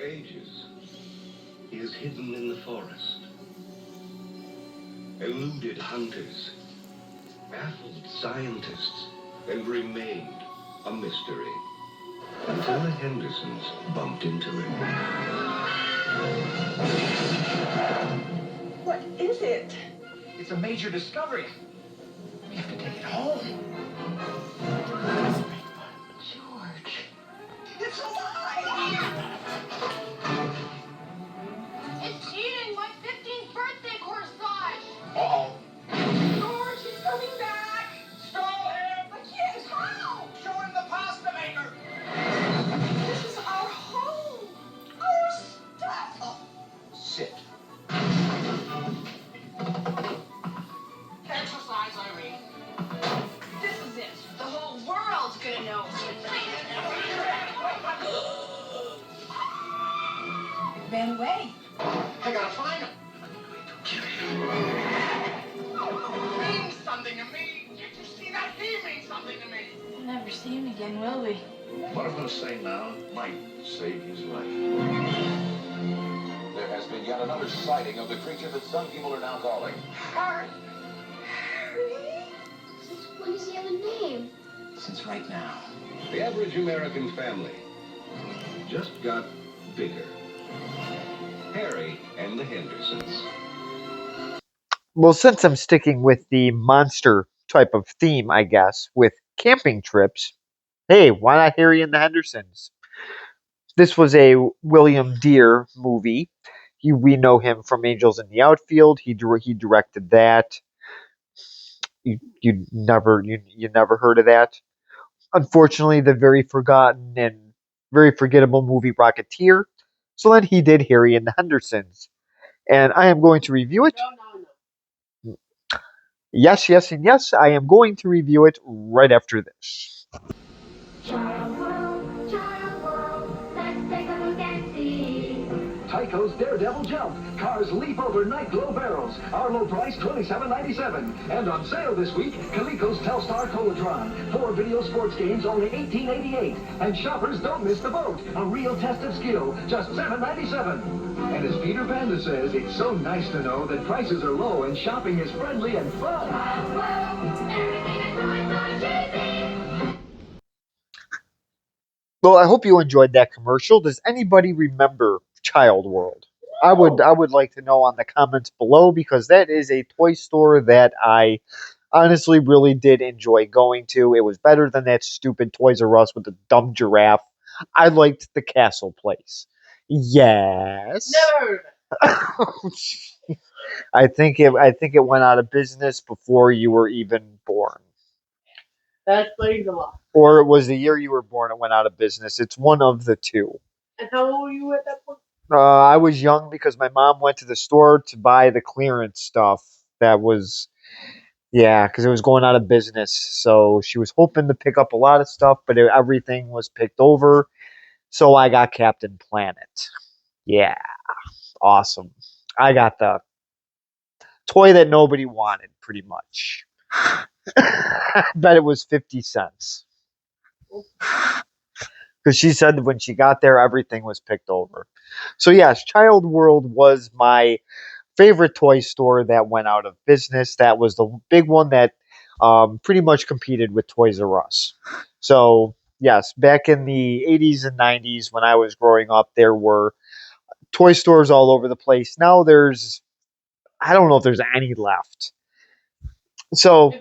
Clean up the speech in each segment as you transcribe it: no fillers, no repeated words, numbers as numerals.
ages, he is hidden in the forest, eluded hunters, baffled scientists, and remained a mystery until the Hendersons bumped into him. What is it? It's a major discovery. We have to take it home. George. It's alive! It's eating my 15th birthday corsage! Uh-oh. George, he's coming back! Stall him! I can't! How? Show him the pasta maker! This is our home! Our stuff! Oh, sit. Exercise, Irene. This is it. The whole world's gonna know. Ran away. I gotta find him. Means something to me. Did you see that? He means something to me. We'll never see him again, will we? What I'm going to say now might save his life. There has been yet another sighting of the creature that some people are now calling Harry! Since when does he have a name? Since right now. The average American family just got bigger. Harry and the Hendersons. Well, since I'm sticking with the monster type of theme, I guess, with camping trips, hey, why not Harry and the Hendersons? This was a William Deere movie. We know him from Angels in the Outfield. He directed that. You never heard of that. Unfortunately, the very forgotten and very forgettable movie Rocketeer. So then he did Harry and the Hendersons, and I am going to review it. No. Yes, yes, and yes, I am going to review it right after this. Child World, let's take a look and see. Tyco's Daredevil Jump. Cars leap over night glow barrels. Our low price, $27.97. And on sale this week, Coleco's Telstar Colatron. 4 video sports games, only $18.88. And shoppers don't miss the boat. A real test of skill, just $7.97. And as Peter Panda says, it's so nice to know that prices are low and shopping is friendly and fun. Child World, everything is so cheapy. Well, I hope you enjoyed that commercial. Does anybody remember Child World? I would like to know on the comments below, because that is a toy store that I honestly really did enjoy going to. It was better than that stupid Toys R Us with the dumb giraffe. I liked the castle place. Yes. Never heard of it. I think it went out of business before you were even born. That explains a lot. Or it was the year you were born it went out of business. It's one of the two. And how old were you at that point? I was young because my mom went to the store to buy the clearance stuff. That was, yeah, because it was going out of business. So she was hoping to pick up a lot of stuff, but everything was picked over. So I got Captain Planet. Yeah, awesome. I got the toy that nobody wanted, pretty much. I bet it was 50 cents. Because she said that when she got there, everything was picked over. So yes, Child World was my favorite toy store that went out of business. That was the big one that pretty much competed with Toys R Us. So yes, back in the 80s and 90s when I was growing up, there were toy stores all over the place. Now I don't know if there's any left. So,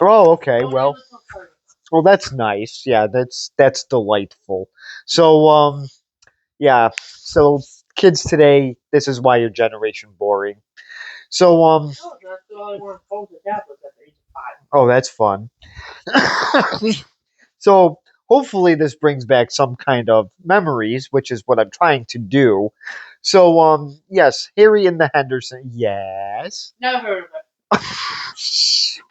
oh, okay, well, that's nice. Yeah, that's delightful. So, yeah, so kids today, this is why your generation boring. So, oh, that's fun. So, hopefully this brings back some kind of memories, which is what I'm trying to do. So, yes, Harry and the Henderson, yes. Never heard of it.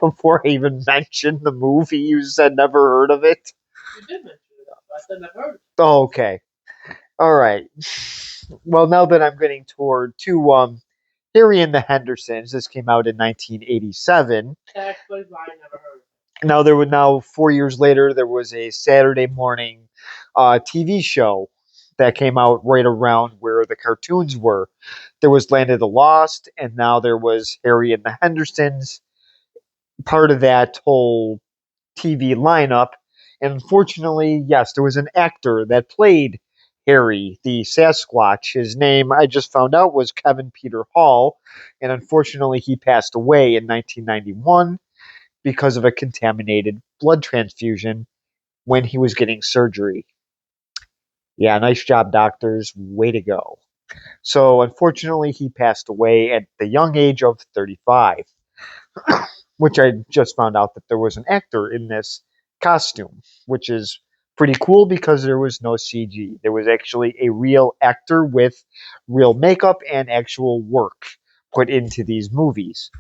Before I even mentioned the movie, you said never heard of it? You did mention it, but I said never heard of it. Oh, okay. All right. Well, now that I'm getting toward to Harry and the Hendersons, this came out in 1987. That explains why I never heard of it. Now 4 years later, there was a Saturday morning TV show that came out right around where the cartoons were. There was Land of the Lost, and now there was Harry and the Hendersons, part of that whole TV lineup. And unfortunately, yes, there was an actor that played Harry, the Sasquatch. His name, I just found out, was Kevin Peter Hall. And unfortunately, he passed away in 1991 because of a contaminated blood transfusion when he was getting surgery. Yeah, nice job, doctors. Way to go. So, unfortunately, he passed away at the young age of 35, which I just found out that there was an actor in this costume, which is pretty cool because there was no CG. There was actually a real actor with real makeup and actual work put into these movies.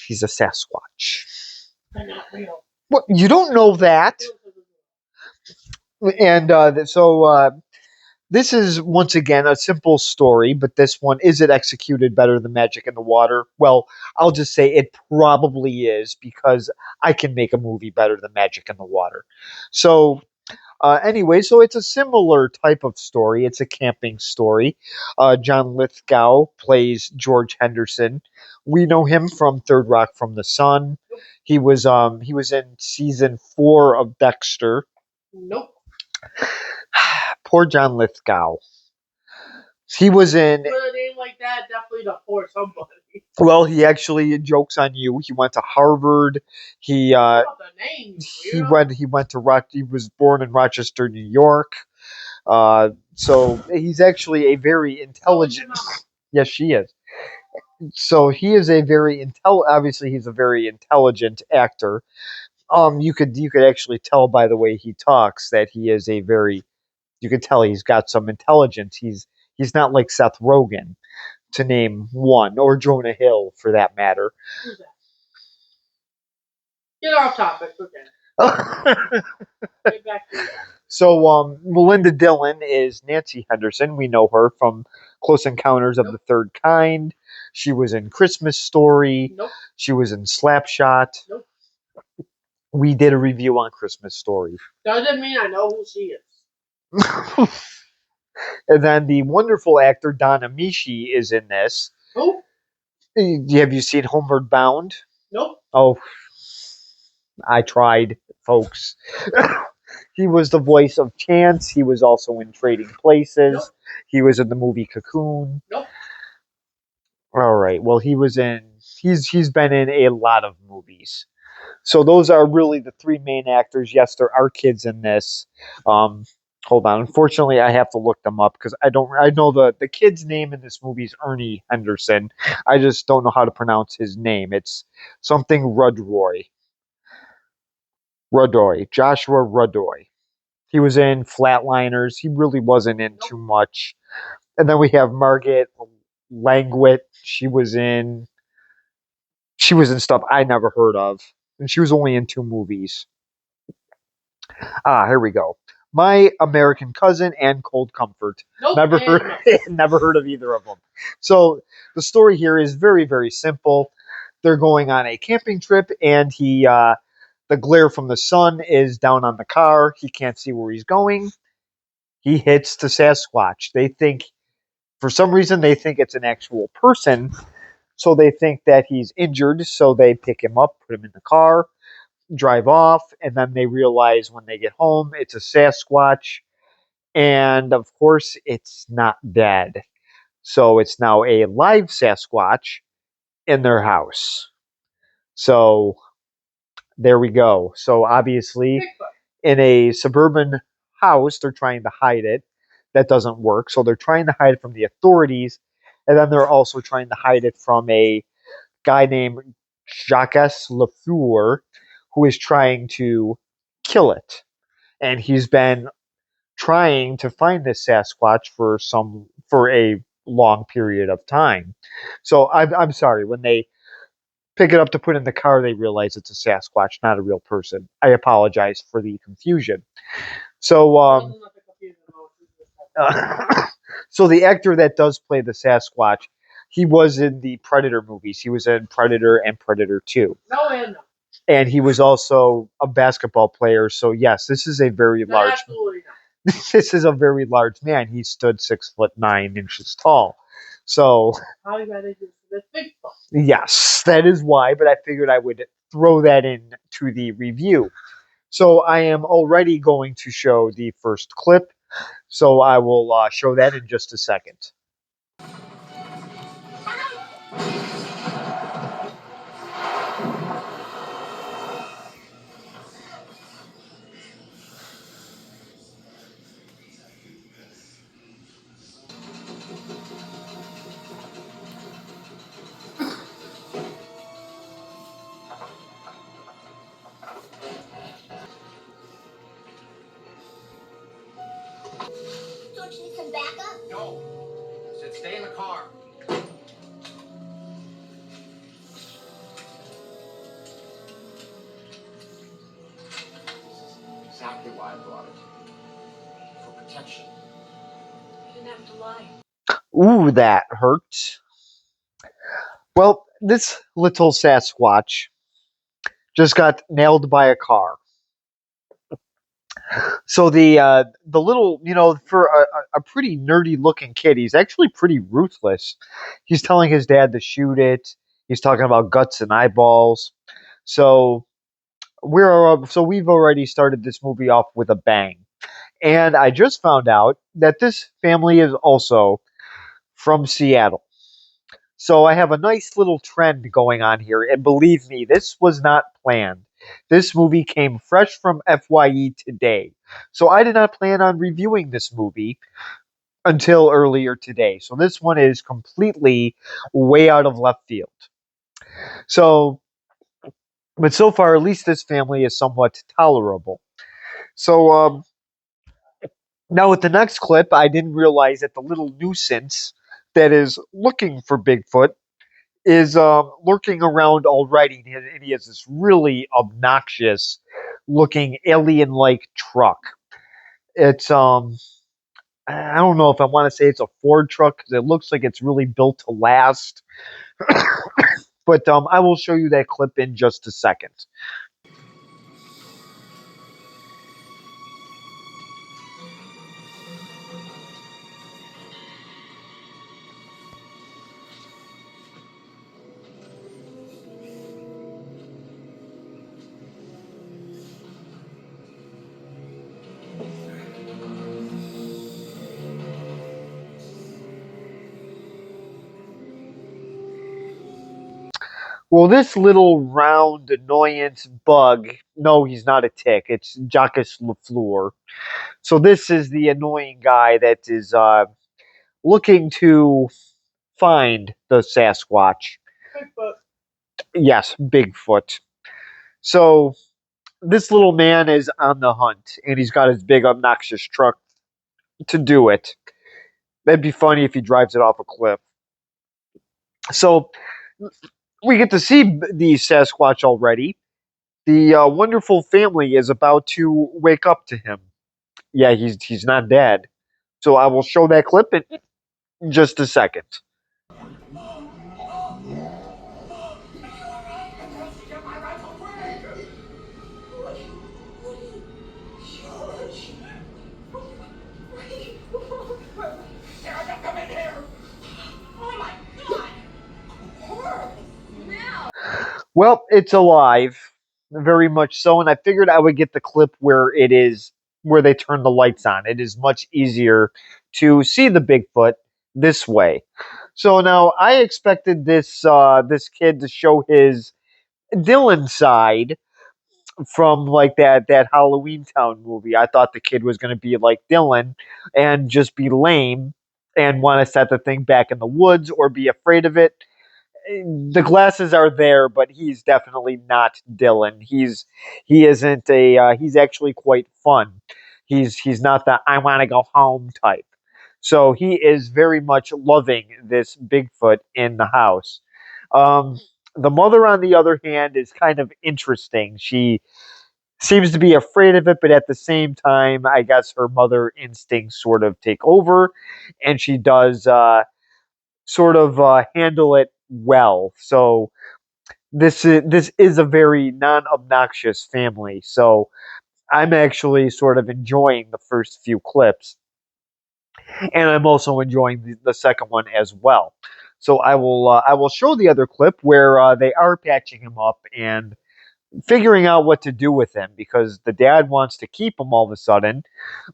He's a Sasquatch. What? You don't know that? And this is once again a simple story, but this one, is it executed better than Magic in the Water? Well, I'll just say it probably is because I can make a movie better than Magic in the Water. So anyway, so it's a similar type of story. It's a camping story. John Lithgow plays George Henderson. We know him from Third Rock from the Sun. He was in season 4 of Dexter. Nope. Poor John Lithgow. He was in. With a name like that, definitely not for somebody. Well, he actually, jokes on you. He went to Harvard. He The name, he went to He was born in Rochester, New York. So he's actually a very intelligent. Yes, she is. So he is a very Obviously, he's a very intelligent actor. You could actually tell by the way he talks that he is a very. You could tell he's got some intelligence. He's not like Seth Rogen, to name one, or Jonah Hill for that matter. Who's that? Get off topic, okay. Get back to that. So, Melinda Dillon is Nancy Henderson. We know her from Close Encounters of the Third Kind. She was in Christmas Story. Nope. She was in Slapshot. Nope. We did a review on Christmas Story. Doesn't mean I know who she is. And then the wonderful actor Donna Mishi is in this. Who? Have you seen Homeward Bound? Nope. Oh, I tried, folks. He was the voice of Chance. He was also in Trading Places. Nope. He was in the movie Cocoon. Nope. All right. Well, he's been in a lot of movies. So those are really the 3 main actors. Yes, there are kids in this. Hold on. Unfortunately, I have to look them up because I know the kid's name in this movie is Ernie Henderson. I just don't know how to pronounce his name. It's something Rudroy. Joshua Ruddoy. He was in Flatliners. He really wasn't in too much. And then we have Margaret Langwit. She was in stuff I never heard of. And she was only in 2 movies. Here we go. My American Cousin and Cold Comfort. Nope. Never heard of either of them. So the story here is very, very simple. They're going on a camping trip, and the glare from the sun is down on the car. He can't see where he's going. He hits the Sasquatch. For some reason, they think it's an actual person. So they think that he's injured. So they pick him up, put him in the car, drive off. And then they realize when they get home, it's a Sasquatch. And of course, it's not dead. So it's now a live Sasquatch in their house. So there we go. So obviously, in a suburban house, they're trying to hide it. That doesn't work. So they're trying to hide it from the authorities. And then they're also trying to hide it from a guy named Jacques Lafleur, who is trying to kill it. And he's been trying to find this Sasquatch for a long period of time. So I'm sorry, when they pick it up to put in the car, they realize it's a Sasquatch, not a real person. I apologize for the confusion. So, so the actor that does play the Sasquatch, he was in the Predator movies. He was in Predator and Predator 2. No and no. And he was also a basketball player. So yes, this is a very large. Absolutely not. this is a very large man. He stood 6'9" tall. So How you manage this big book? yes, that is why. But I figured I would throw that in to the review. So I am already going to show the first clip. So I will show that in just a second. Don't you need some backup? No. I said stay in the car. Exactly why I brought it. For protection. You didn't have to lie. Ooh, that hurts. Well, this little Sasquatch just got nailed by a car. So the little, for a pretty nerdy looking kid, he's actually pretty ruthless. He's telling his dad to shoot it. He's talking about guts and eyeballs. So we've already started this movie off with a bang. And I just found out that this family is also from Seattle. So I have a nice little trend going on here, and believe me, this was not planned. This movie came fresh from FYE today. So I did not plan on reviewing this movie until earlier today. So this one is completely way out of left field. So, but so far, at least this family is somewhat tolerable. So, now with the next clip, I didn't realize that the little nuisance that is looking for Bigfoot is lurking around already, and he has this really obnoxious looking alien like truck. It's I don't know if I want to say it's a Ford truck because it looks like it's really built to last. But I will show you that clip in just a second. Well, this little round annoyance bug, no, he's not a tick. It's Jacques Lafleur. So this is the annoying guy that is looking to find the Sasquatch. Bigfoot. Yes, Bigfoot. So this little man is on the hunt, and he's got his big obnoxious truck to do it. That'd be funny if he drives it off a cliff. So we get to see the Sasquatch already. The wonderful family is about to wake up to him. Yeah, he's not dead. So I will show that clip in just a second. Get my rifle quick! George. Sarah, come in here! Oh my God. Horrible. Well, it's alive, very much so, and I figured I would get the clip where they turn the lights on. It is much easier to see the Bigfoot this way. So now I expected this kid to show his Dylan side from like that Halloween Town movie. I thought the kid was going to be like Dylan and just be lame and want to set the thing back in the woods or be afraid of it. The glasses are there, but he's definitely not Dylan. He isn't a he's actually quite fun. He's not the I want to go home type. So he is very much loving this Bigfoot in the house. Um, the mother, on the other hand, is kind of interesting. She seems to be afraid of it, but at the same time, I guess her mother instincts sort of take over, and she does sort of handle it well. So this is a very non-obnoxious family. So I'm actually sort of enjoying the first few clips, and I'm also enjoying the second one as well. So I will show the other clip where they are patching him up and figuring out what to do with him because the dad wants to keep him all of a sudden.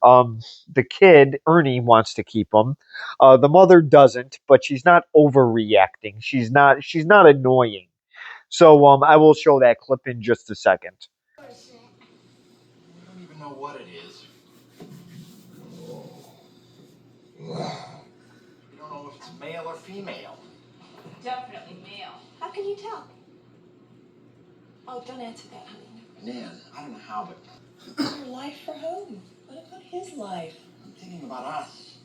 Um, the kid, Ernie, wants to keep him. The mother doesn't, but she's not overreacting. She's not annoying. So I will show that clip in just a second. I don't even know what it is. You don't know if it's male or female. Definitely male. How can you tell? Oh, don't answer that, honey. Nan, I don't know how, but Your life for whom? What about his life? I'm thinking about us.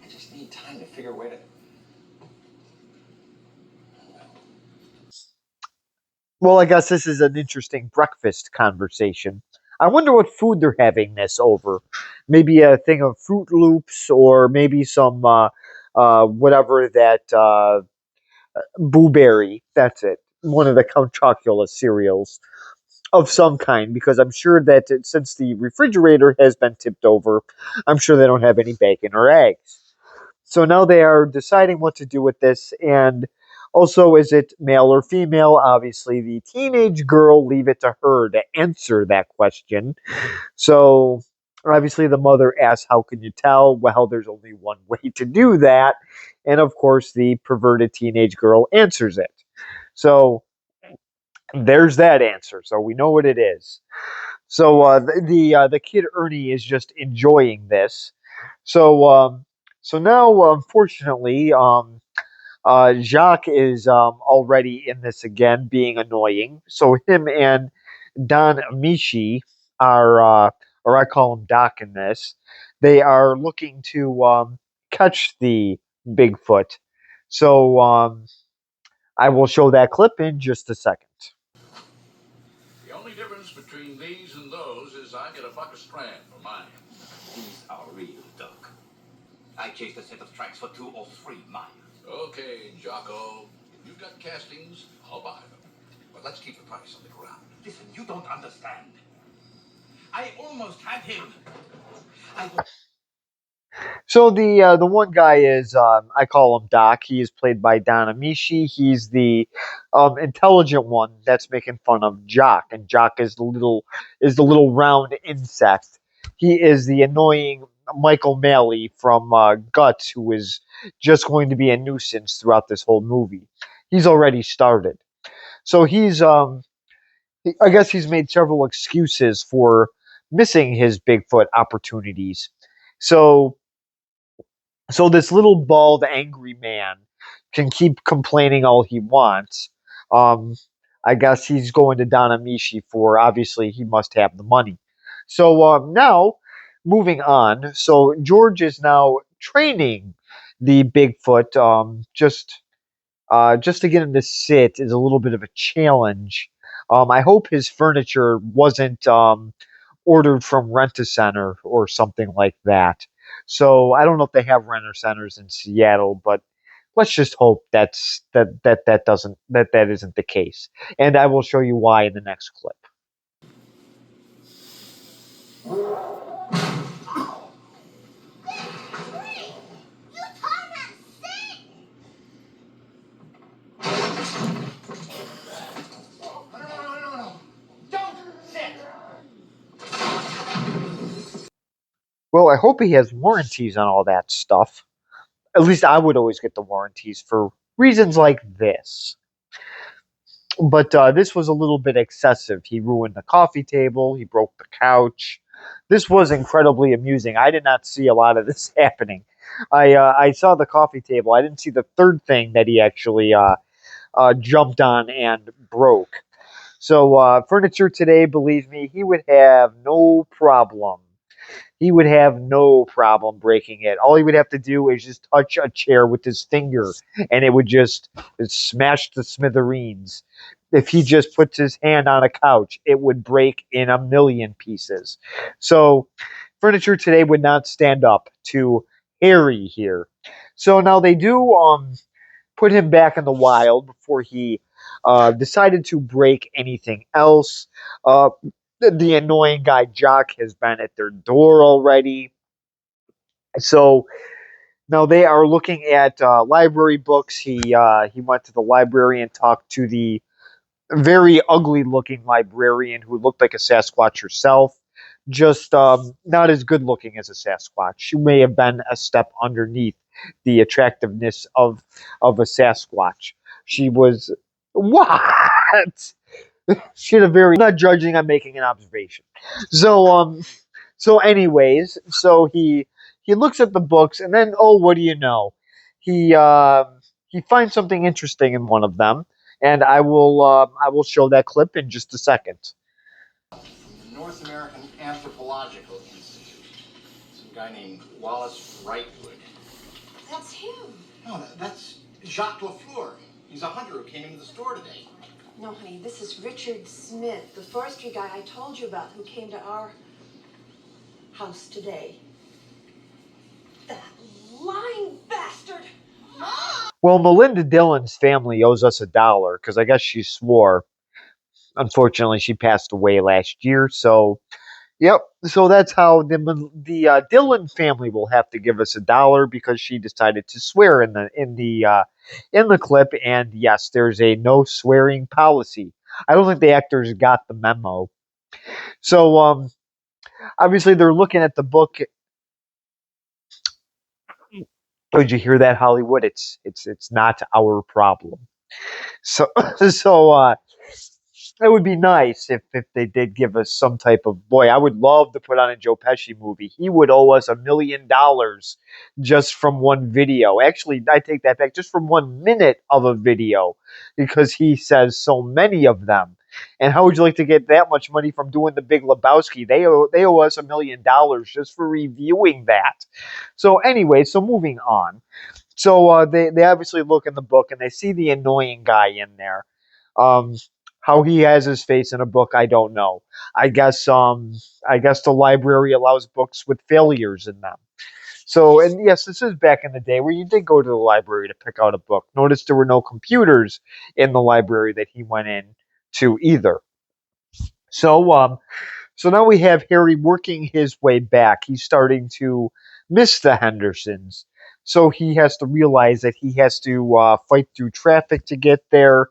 I just need time to figure a way to. Well, I guess this is an interesting breakfast conversation. I wonder what food they're having this over. Maybe a thing of Fruit Loops, or maybe some whatever that Blueberry. That's it. One of the Count Chocula cereals of some kind, because I'm sure that since the refrigerator has been tipped over, I'm sure they don't have any bacon or eggs. So now they are deciding what to do with this, and also, is it male or female? Obviously, the teenage girl, leave it to her to answer that question. So, obviously, the mother asks, "How can you tell?" Well, there's only one way to do that. And of course, the perverted teenage girl answers it. So, there's that answer. So, we know what it is. So, the kid Ernie is just enjoying this. So, so now, unfortunately, Jacques is already in this again, being annoying. So him and Don Amici are, or I call him Doc in this, they are looking to catch the Bigfoot. So I will show that clip in just a second. The only difference between these and those is I get a buck a strand for mine. These are real, Doc. I chased a set of tracks for 2 or 3 miles. Okay, Jocko. If you've got castings, I'll buy them. But let's keep the price on the ground. Listen, you don't understand. I almost had him. So the one guy is I call him Doc. He is played by Don Amici. He's the intelligent one that's making fun of Jock, and Jock is the little round insect. He is the annoying Michael Malley from Guts, who is just going to be a nuisance throughout this whole movie. He's already started. So I guess he's made several excuses for missing his Bigfoot opportunities. So this little bald angry man can keep complaining all he wants. Um, I guess he's going to Don Amici for, obviously he must have the money. So now moving on. So George is now training the Bigfoot. Just to get him to sit is a little bit of a challenge. I hope his furniture wasn't ordered from Rent-A-Center or something like that. So I don't know if they have Rent-A-Centers in Seattle, but let's just hope that isn't the case. And I will show you why in the next clip. You told him sit! No. Don't sit! Well, I hope he has warranties on all that stuff. At least I would always get the warranties for reasons like this. But this was a little bit excessive. He ruined the coffee table. He broke the couch. This was incredibly amusing. I did not see a lot of this happening. I saw the coffee table. I didn't see the third thing that he actually jumped on and broke. So furniture today, believe me, he would have no problem. He would have no problem breaking it. All he would have to do is just touch a chair with his finger, and it would just smash to smithereens. If he just puts his hand on a couch, it would break in a million pieces. So, furniture today would not stand up to Harry here. So now they do put him back in the wild before he decided to break anything else. Uh, the annoying guy Jock has been at their door already. So now they are looking at library books. He went to the library and talked to the very ugly looking librarian who looked like a Sasquatch herself. Just not as good looking as a Sasquatch. She may have been a step underneath the attractiveness of a Sasquatch. She was what? She had a very. I'm not judging. I'm making an observation. So anyways, so he looks at the books and then oh, what do you know? He he finds something interesting in one of them, and I will show that clip in just a second. The North American Anthropological Institute. Some guy named Wallace Wrightwood. That's him. No, that's Jacques Lafleur. He's a hunter who came into the store today. No, honey, this is Richard Smith, the forestry guy I told you about who came to our house today. That lying bastard! Well, Melinda Dillon's family owes us $1 because I guess she swore. Unfortunately, she passed away last year, so yep. So that's how the Dillon family will have to give us $1 because she decided to swear in the clip. And yes, there's a no swearing policy. I don't think the actors got the memo. So obviously they're looking at the book. Did you hear that, Hollywood? It's not our problem. So so it would be nice if they did give us some type of boy. I would love to put on a Joe Pesci movie. He would owe us $1 million just from one video. Actually, I take that back, just from 1 minute of a video, because he says so many of them. And how would you like to get that much money from doing the Big Lebowski? They owe us $1 million just for reviewing that. So anyway, so moving on. So they obviously look in the book and they see the annoying guy in there. Um, how he has his face in a book, I don't know. I guess the library allows books with failures in them. So and yes, this is back in the day where you did go to the library to pick out a book. Notice there were no computers in the library that he went in to either. So so now we have Harry working his way back. He's starting to miss the Hendersons. So he has to realize that he has to fight through traffic to get there.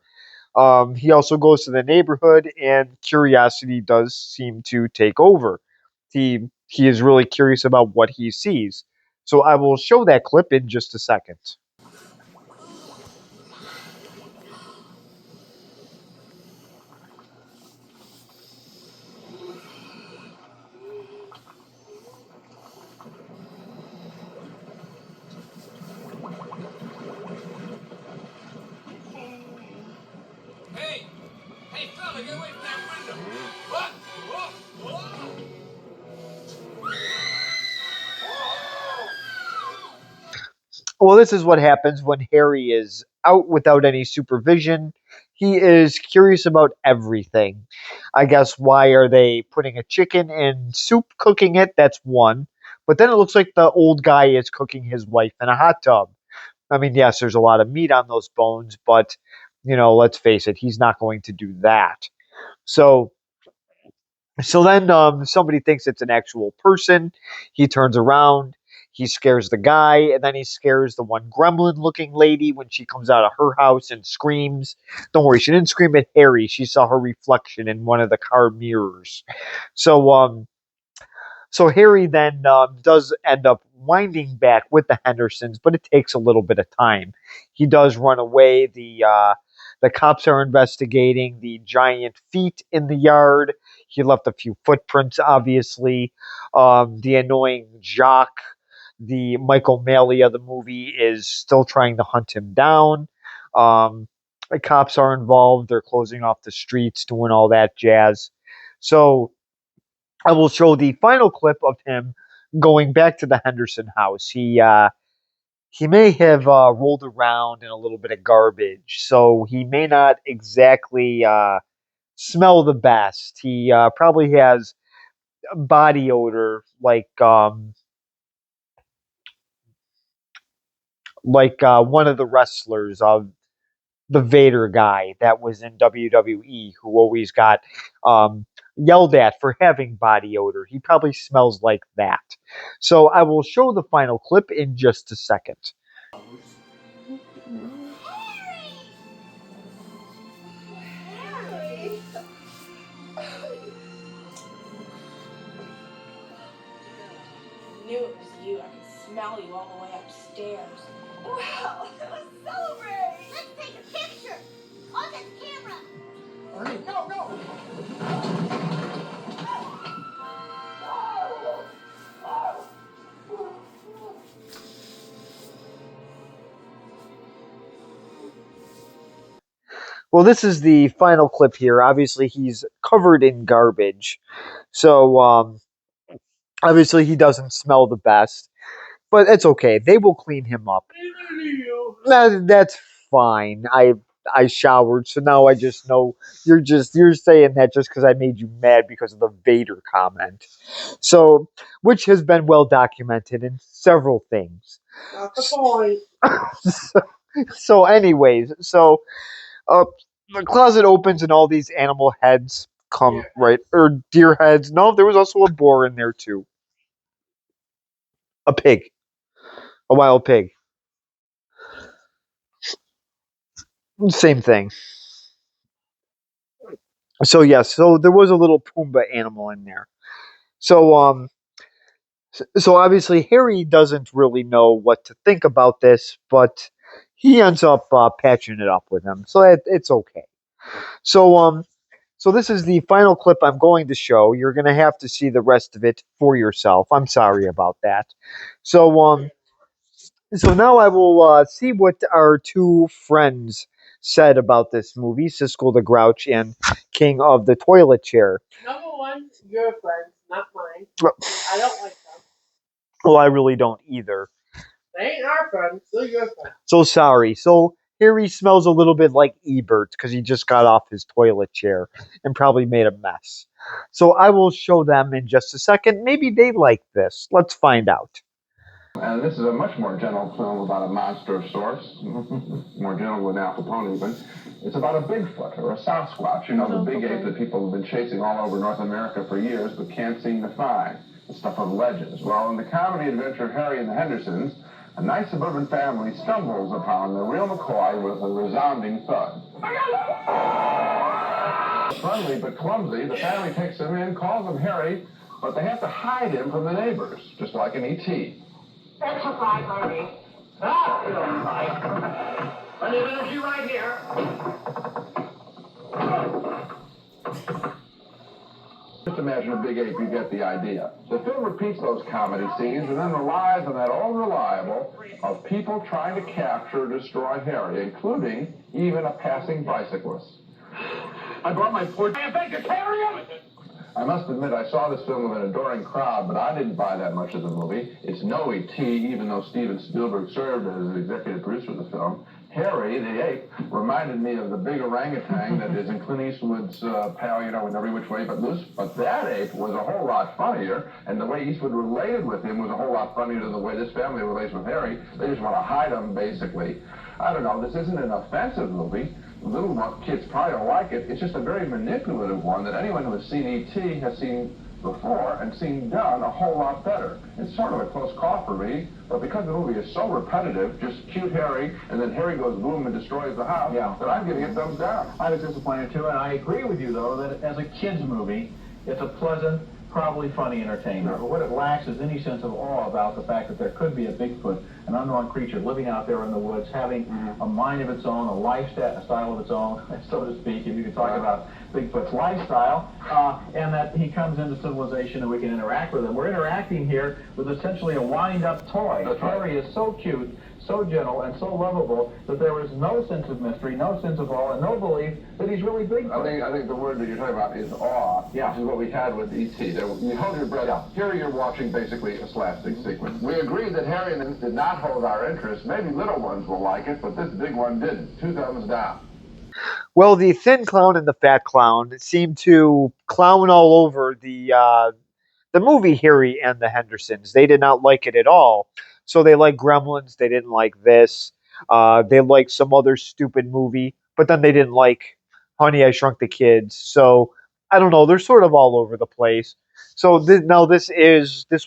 He also goes to the neighborhood, and curiosity does seem to take over. He is really curious about what he sees. So I will show that clip in just a second. Hey! Hey, fella, get away from that window! What? Whoa! Whoa! Well, this is what happens when Harry is out without any supervision. He is curious about everything. I guess why are they putting a chicken in soup, cooking it? That's one. But then it looks like the old guy is cooking his wife in a hot tub. I mean, yes, there's a lot of meat on those bones, but let's face it, he's not going to do that. So so then somebody thinks it's an actual person. He turns around. He scares the guy, and then he scares the one gremlin looking lady when she comes out of her house and screams. Don't worry, she didn't scream at Harry. She saw her reflection in one of the car mirrors. So so Harry then does end up winding back with the Hendersons, but it takes a little bit of time. He does run away. The cops are investigating the giant feet in the yard. He left a few footprints, obviously. The annoying jock, the Michael Malley of the movie, is still trying to hunt him down. The cops are involved. They're closing off the streets, doing all that jazz. So I will show the final clip of him going back to the Henderson house. He may have rolled around in a little bit of garbage, so he may not exactly smell the best. He probably has body odor like one of the wrestlers of the Vader guy that was in WWE, who always got yelled at for having body odor. He probably smells like that. So I will show the final clip in just a second. Knew it was you. I could smell you all the way upstairs. Well, let's celebrate. Let's take a picture. On the camera. No, no. Well, this is the final clip here. Obviously, he's covered in garbage. So, obviously, he doesn't smell the best. But it's okay. They will clean him up. That's fine. I showered, so now I just know you're saying that just because I made you mad because of the Vader comment. So, which has been well documented in several things. Not the point. So, anyways, uh, the closet opens and all these animal heads come right, or deer heads. No, there was also a boar in there too. A pig, a wild pig. Same thing. So yes, so there was a little Pumbaa animal in there. So so obviously Harry doesn't really know what to think about this, but he ends up patching it up with him, so it's okay. So so this is the final clip I'm going to show. You're going to have to see the rest of it for yourself. I'm sorry about that. So so now I will see what our two friends said about this movie, Siskel the Grouch and King of the Toilet Chair. Number one, your friends, not mine. I don't like them. Well, I really don't either. They ain't our friends. They're your friends. So sorry. So here he smells a little bit like Ebert because he just got off his toilet chair and probably made a mess. So I will show them in just a second. Maybe they like this. Let's find out. And this is a much more gentle film about a monster of sorts, more gentle than Al Capone even. It's about a Bigfoot or a Sasquatch, you know, the big ape that people have been chasing all over North America for years but can't seem to find. The stuff of legends. Well, in the comedy adventure Harry and the Hendersons, a nice suburban family stumbles upon the real McCoy with a resounding thud. Friendly but clumsy, the family takes him in, calls him Harry, but they have to hide him from the neighbors, just like an E.T. Exercise, honey. That feels right. Plenty of energy right here. Just imagine a big ape, you get the idea. The film repeats those comedy scenes and then relies on that old reliable of people trying to capture or destroy Harry, including even a passing bicyclist. I brought my vegetarian. I must admit, I saw this film with an adoring crowd, but I didn't buy that much of the movie. It's no E.T., even though Steven Spielberg served as executive producer of the film. Harry, the ape, reminded me of the big orangutan that is in Clint Eastwood's pal, you know, in Every Which Way But Loose. But that ape was a whole lot funnier, and the way Eastwood related with him was a whole lot funnier than the way this family relates with Harry. They just want to hide him, basically. I don't know, this isn't an offensive movie. Little kids probably don't like it. It's just a very manipulative one that anyone who has seen E.T. has seen before and seen done a whole lot better. It's sort of a close call for me, but because the movie is so repetitive, just cute Harry, and then Harry goes boom and destroys the house, that I'm giving it thumbs down. I was disappointed too, and I agree with you, though, that as a kid's movie, it's a pleasant, probably funny entertainment. But what it lacks is any sense of awe about the fact that there could be a Bigfoot, an unknown creature living out there in the woods, having a mind of its own, a lifestyle of its own, so to speak, if you could talk about Bigfoot's lifestyle, and that he comes into civilization and we can interact with him. We're interacting here with essentially a wind-up toy. Harry is so cute, so gentle, and so lovable that there is no sense of mystery, no sense of awe, and no belief that he's really Bigfoot. I think the word that you're talking about is awe, which is what we had with E.T. You hold your breath. Here you're watching basically a slapstick sequence. We agreed that Harry and them did not hold our interest. Maybe little ones will like it, but this big one didn't. 2 thumbs down. Well, the thin clown and the fat clown seem to clown all over the movie Harry and the Hendersons. They did not like it at all. So they like Gremlins. They didn't like this. They liked some other stupid movie, but then they didn't like Honey, I Shrunk the Kids. So I don't know. They're sort of all over the place. So now this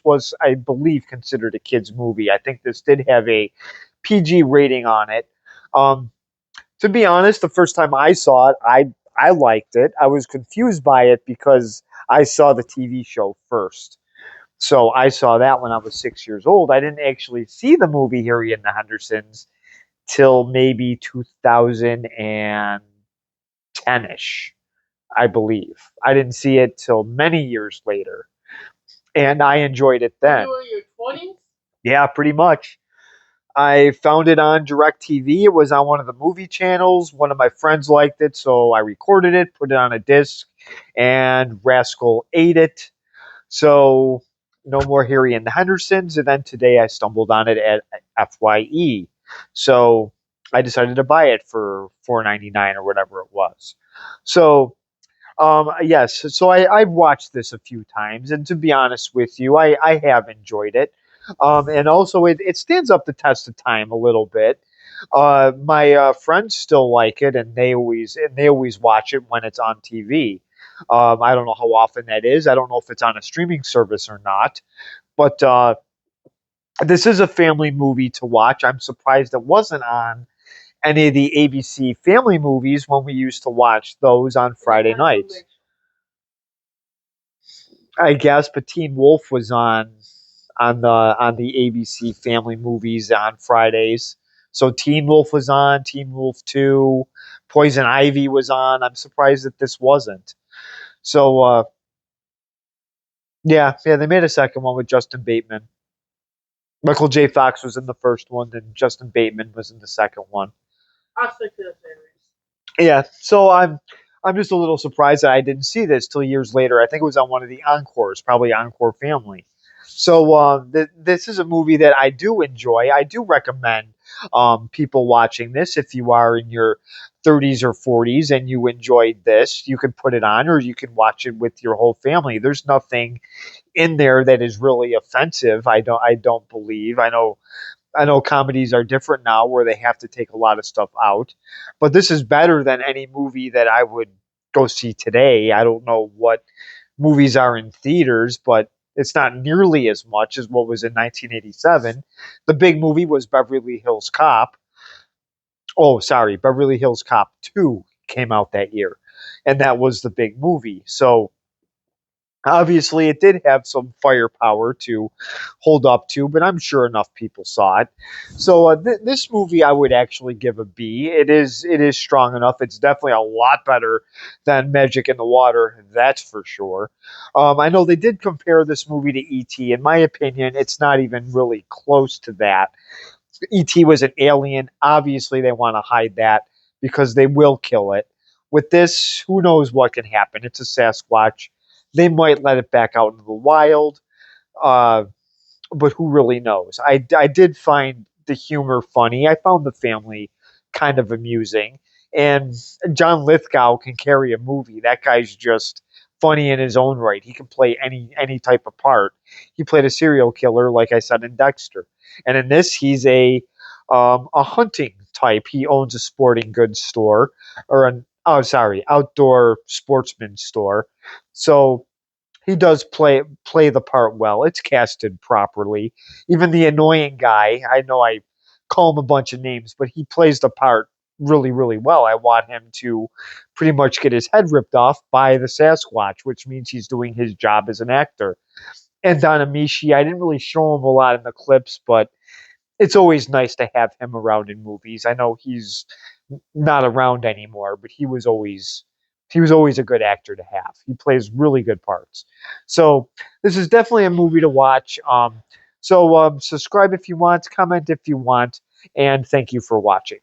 was, I believe, considered a kids movie. I think this did have a PG rating on it. Um, to be honest, the first time I saw it, I liked it. I was confused by it because I saw the TV show first. So I saw that when I was 6 years old. I didn't actually see the movie Harry and the Hendersons till maybe 2010-ish, I believe. I didn't see it till many years later, and I enjoyed it then. You were in your 20s? Yeah, pretty much. I found it on DirecTV. It was on one of the movie channels. One of my friends liked it, so I recorded it, put it on a disc, and Rascal ate it. So no more Harry and the Hendersons. And then today I stumbled on it at FYE. So I decided to buy it for $4.99 or whatever it was. So yes, so I've watched this a few times, and to be honest with you, I have enjoyed it. And also, it stands up the test of time a little bit. My friends still like it, and they always watch it when it's on TV. I don't know how often that is. I don't know if it's on a streaming service or not. But this is a family movie to watch. I'm surprised it wasn't on any of the ABC family movies when we used to watch those on Friday nights. I guess, but Teen Wolf was on the ABC family movies on Fridays. So Teen Wolf was on, Teen Wolf 2, Poison Ivy was on. I'm surprised that this wasn't. So yeah, they made a second one with Justin Bateman. Michael J. Fox was in the first one, and Justin Bateman was in the second one. I'll stick to the favorites. Yeah, so I'm just a little surprised that I didn't see this till years later. I think it was on one of the encores, probably Encore Family. So this is a movie that I do enjoy. I do recommend people watching this. If you are in your 30s or 40s and you enjoyed this, you can put it on, or you can watch it with your whole family. There's nothing in there that is really offensive. I don't believe. I know comedies are different now where they have to take a lot of stuff out, but this is better than any movie that I would go see today. I don't know what movies are in theaters, but it's not nearly as much as what was in 1987. The big movie was Beverly Hills Cop. Oh, sorry, Beverly Hills Cop 2 came out that year, and that was the big movie. So obviously, it did have some firepower to hold up to, but I'm sure enough people saw it. So this movie, I would actually give a B. It is strong enough. It's definitely a lot better than Magic in the Water, that's for sure. I know they did compare this movie to E.T. In my opinion, it's not even really close to that. E.T. was an alien. Obviously, they want to hide that because they will kill it. With this, who knows what can happen? It's a Sasquatch. They might let it back out into the wild, uh, but who really knows? I did find the humor funny. I found the family kind of amusing. And John Lithgow can carry a movie. That guy's just funny in his own right. He can play any type of part. He played a serial killer, like I said, in Dexter. And in this, he's a hunting type. He owns a sporting goods store, or an oh sorry, outdoor sportsman store. So he does play the part well. It's casted properly. Even the annoying guy, I know I call him a bunch of names, but he plays the part really, really well. I want him to pretty much get his head ripped off by the Sasquatch, which means he's doing his job as an actor. And Don Amici, I didn't really show him a lot in the clips, but it's always nice to have him around in movies. I know he's not around anymore, but he was always a good actor to have. He plays really good parts. So this is definitely a movie to watch. So subscribe if you want, comment if you want, and thank you for watching.